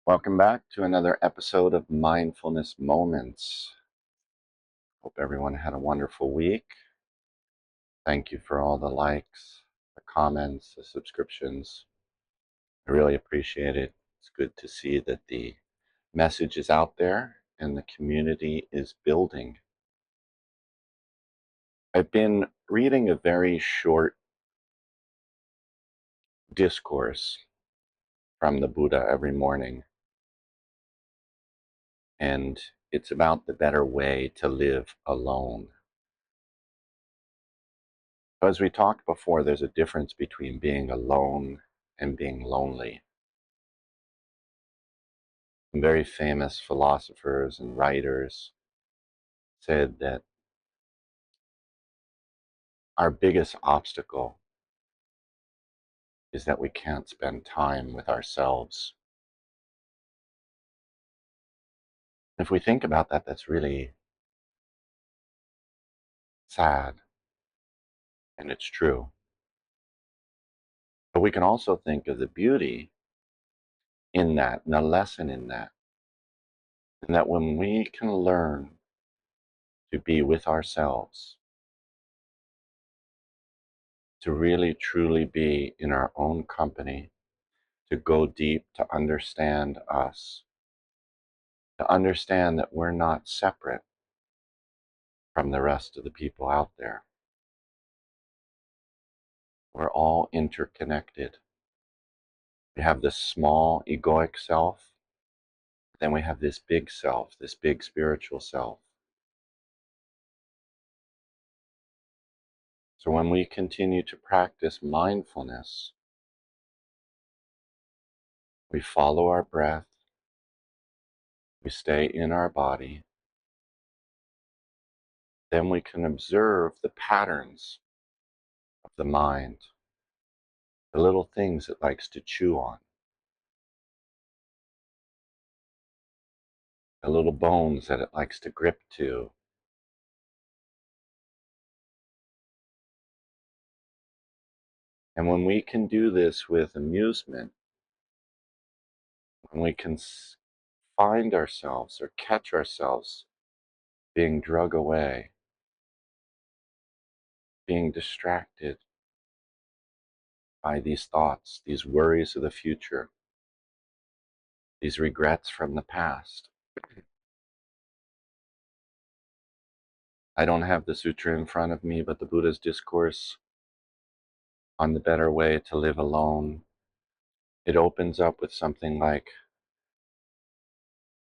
Welcome back to another episode of Mindfulness Moments. Hope everyone had a wonderful week. Thank you for all the likes, the comments, the subscriptions. I really appreciate it. It's good to see that the message is out there and the community is building. I've been reading a very short discourse from the Buddha every morning, and it's about the better way to live alone. As we talked before, there's a difference between being alone and being lonely. Some very famous philosophers and writers said that our biggest obstacle is that we can't spend time with ourselves. If we think about that, that's really sad, and it's true. But we can also think of the beauty in that and the lesson in that, and that when we can learn to be with ourselves, to really truly be in our own company, to go deep, to understand us, to understand that we're not separate from the rest of the people out there. We're all interconnected. We have this small egoic self, then we have this big self, this big spiritual self. So when we continue to practice mindfulness, we follow our breath, we stay in our body, then we can observe the patterns of the mind, the little things it likes to chew on, the little bones that it likes to grip to. And when we can do this with amusement, when we can find ourselves or catch ourselves being drug away, being distracted by these thoughts, these worries of the future, these regrets from the past. I don't have the sutra in front of me, but the Buddha's discourse on the better way to live alone, it opens up with something like,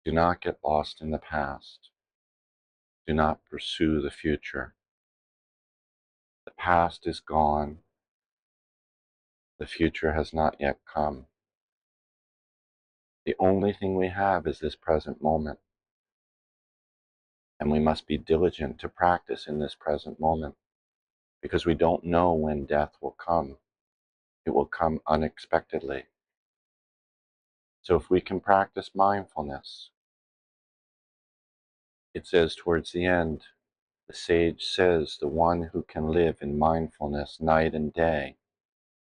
do not get lost in the past. Do not pursue the future. The past is gone. The future has not yet come. The only thing we have is this present moment. And we must be diligent to practice in this present moment, because we don't know when death will come. It will come unexpectedly. So if we can practice mindfulness, it says towards the end, the sage says, the one who can live in mindfulness night and day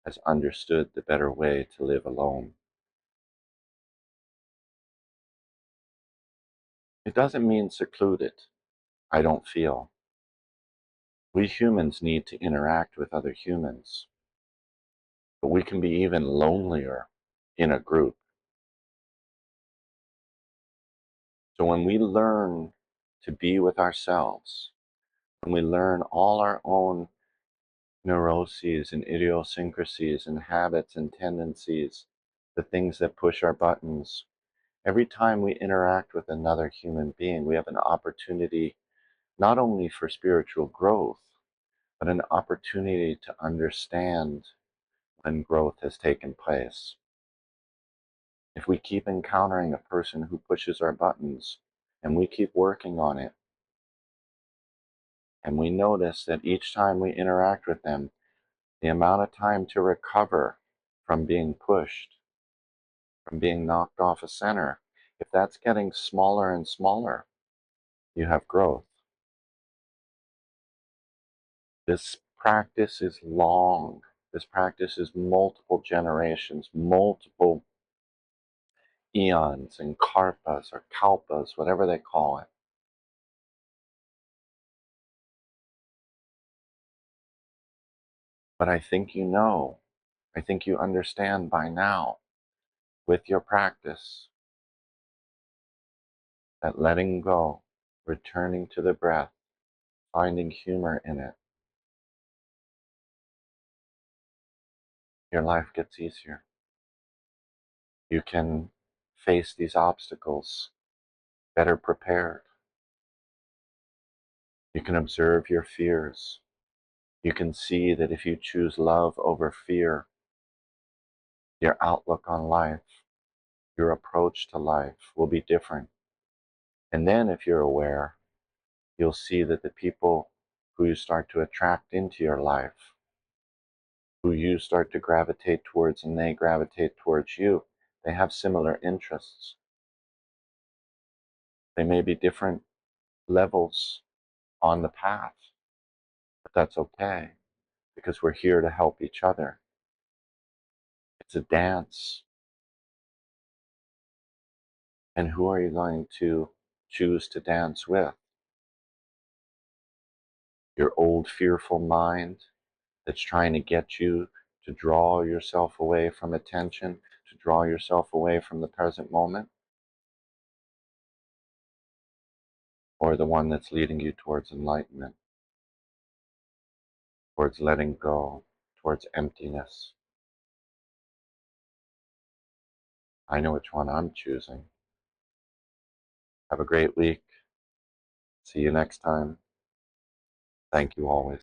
has understood the better way to live alone. It doesn't mean secluded, I don't feel. We humans need to interact with other humans, but we can be even lonelier in a group. So when we learn to be with ourselves, when we learn all our own neuroses and idiosyncrasies and habits and tendencies, the things that push our buttons, every time we interact with another human being, we have an opportunity not only for spiritual growth, but an opportunity to understand when growth has taken place. If we keep encountering a person who pushes our buttons and we keep working on it, and we notice that each time we interact with them, the amount of time to recover from being pushed, from being knocked off a center, if that's getting smaller and smaller, you have growth. This practice is long. This practice is multiple generations, multiple eons and karpas or kalpas, whatever they call it. But I think you know, I think you understand by now, with your practice, that letting go, returning to the breath, finding humor in it, your life gets easier. You can face these obstacles better prepared. You can observe your fears. You can see that if you choose love over fear, your outlook on life, your approach to life will be different. And then if you're aware, you'll see that the people who you start to attract into your life, who you start to gravitate towards and they gravitate towards you, they have similar interests. They may be different levels on the path, but that's okay because we're here to help each other. It's a dance. And who are you going to choose to dance with? Your old fearful mind that's trying to get you to draw yourself away from attention, to draw yourself away from the present moment? Or the one that's leading you towards enlightenment, towards letting go, towards emptiness? I know which one I'm choosing. Have a great week. See you next time. Thank you always.